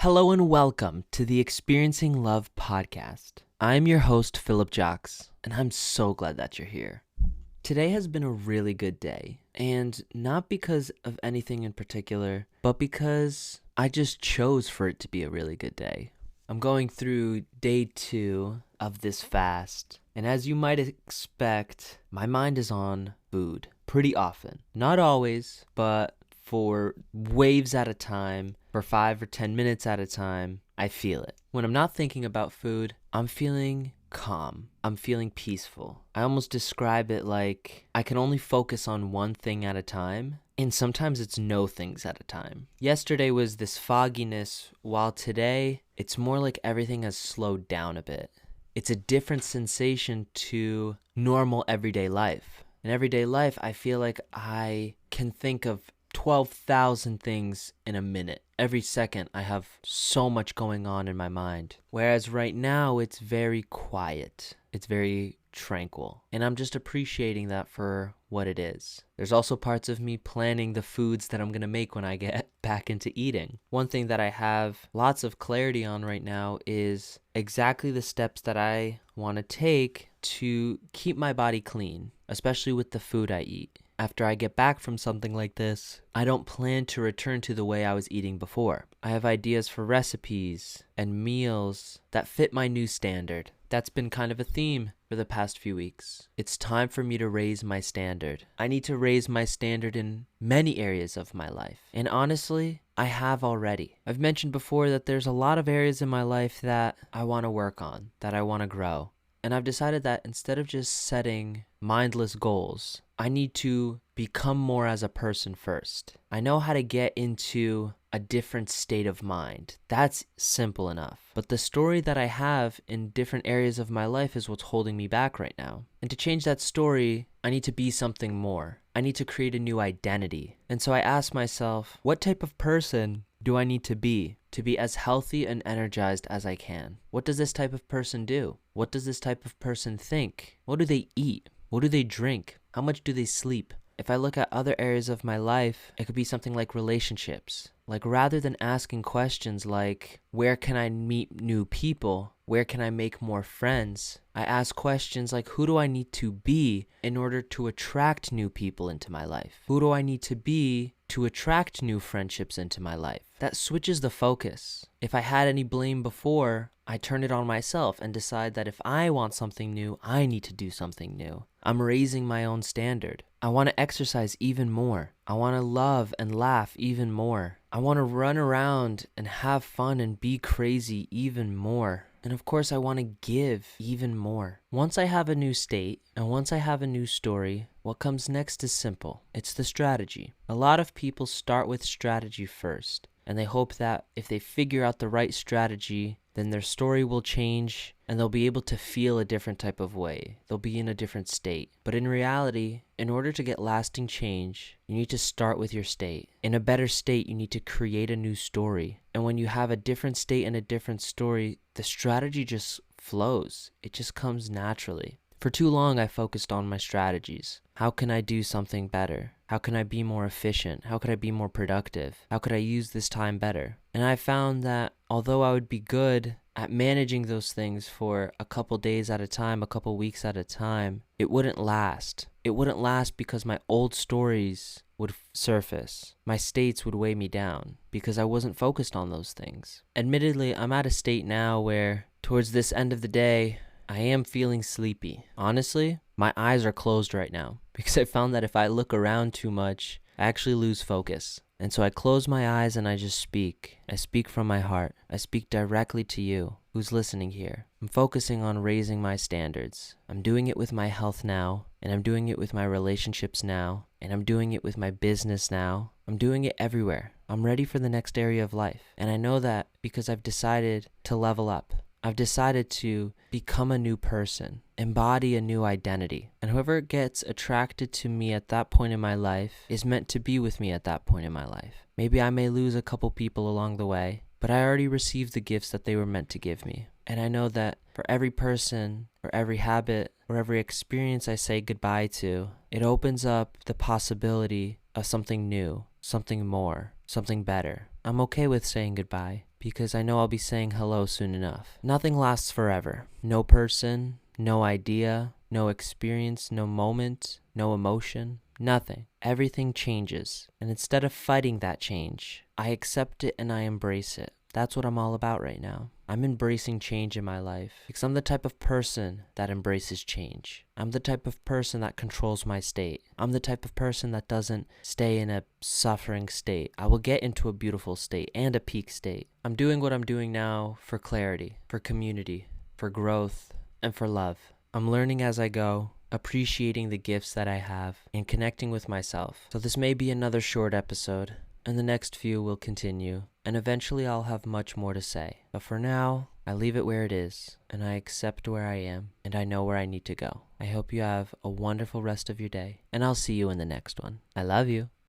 Hello and welcome to the Experiencing Love podcast. I'm your host, Philip Jocks, and I'm so glad that you're here. Today has been a really good day, and not because of anything in particular, but because I just chose for it to be a really good day. I'm going through day 2 of this fast, and as you might expect, my mind is on food pretty often. Not always, but for waves at a time, for 5 or 10 minutes at a time, I feel it. When I'm not thinking about food, I'm feeling calm. I'm feeling peaceful. I almost describe it like I can only focus on one thing at a time, and sometimes it's no things at a time. Yesterday was this fogginess, while today it's more like everything has slowed down a bit. It's a different sensation to normal everyday life. In everyday life, I feel like I can think of 12,000 things in a minute. Every second, I have so much going on in my mind. Whereas right now, it's very quiet. It's very tranquil. And I'm just appreciating that for what it is. There's also parts of me planning the foods that I'm going to make when I get back into eating. One thing that I have lots of clarity on right now is exactly the steps that I want to take to keep my body clean, especially with the food I eat. After I get back from something like this, I don't plan to return to the way I was eating before. I have ideas for recipes and meals that fit my new standard. That's been kind of a theme for the past few weeks. It's time for me to raise my standard. I need to raise my standard in many areas of my life. And honestly, I have already. I've mentioned before that there's a lot of areas in my life that I want to work on, that I want to grow. And I've decided that instead of just setting mindless goals, I need to become more as a person first. I know how to get into a different state of mind. That's simple enough. But the story that I have in different areas of my life is what's holding me back right now. And to change that story, I need to be something more. I need to create a new identity. And so I ask myself, what type of person do I need to be as healthy and energized as I can? What does this type of person do? What does this type of person think? What do they eat? What do they drink? How much do they sleep? If I look at other areas of my life, it could be something like relationships. Like rather than asking questions like, where can I meet new people? Where can I make more friends? I ask questions like, who do I need to be in order to attract new people into my life? Who do I need to be to attract new friendships into my life? That switches the focus. If I had any blame before, I turn it on myself and decide that if I want something new, I need to do something new. I'm raising my own standard. I want to exercise even more. I want to love and laugh even more. I want to run around and have fun and be crazy even more. And of course, I want to give even more. Once I have a new state and once I have a new story, what comes next is simple. It's the strategy. A lot of people start with strategy first, and they hope that if they figure out the right strategy, then their story will change and they'll be able to feel a different type of way. They'll be in a different state. But in reality, in order to get lasting change, you need to start with your state. In a better state, you need to create a new story. And when you have a different state and a different story, the strategy just flows. It just comes naturally. For too long, I focused on my strategies. How can I do something better? How can I be more efficient? How could I be more productive? How could I use this time better? And I found that although I would be good at managing those things for a couple days at a time, a couple weeks at a time, it wouldn't last. It wouldn't last because my old stories would surface. My states would weigh me down because I wasn't focused on those things. Admittedly, I'm at a state now where towards this end of the day, I am feeling sleepy. Honestly, my eyes are closed right now because I found that if I look around too much, I actually lose focus. And so I close my eyes and I just speak. I speak from my heart. I speak directly to you who's listening here. I'm focusing on raising my standards. I'm doing it with my health now, and I'm doing it with my relationships now, and I'm doing it with my business now. I'm doing it everywhere. I'm ready for the next area of life. And I know that because I've decided to level up. I've decided to become a new person, embody a new identity. And whoever gets attracted to me at that point in my life is meant to be with me at that point in my life. Maybe I may lose a couple people along the way, but I already received the gifts that they were meant to give me. And I know that for every person, or every habit, or every experience I say goodbye to, it opens up the possibility of something new, something more, something better. I'm okay with saying goodbye because I know I'll be saying hello soon enough. Nothing lasts forever. No person, no idea, no experience, no moment, no emotion, nothing. Everything changes. And instead of fighting that change, I accept it and I embrace it. That's what I'm all about right now. I'm embracing change in my life because I'm the type of person that embraces change. I'm the type of person that controls my state. I'm the type of person that doesn't stay in a suffering state. I will get into a beautiful state and a peak state. I'm doing what I'm doing now for clarity, for community, for growth, and for love. I'm learning as I go, appreciating the gifts that I have, and connecting with myself. So this may be another short episode, and the next few will continue, and eventually I'll have much more to say. But for now, I leave it where it is, and I accept where I am, and I know where I need to go. I hope you have a wonderful rest of your day, and I'll see you in the next one. I love you.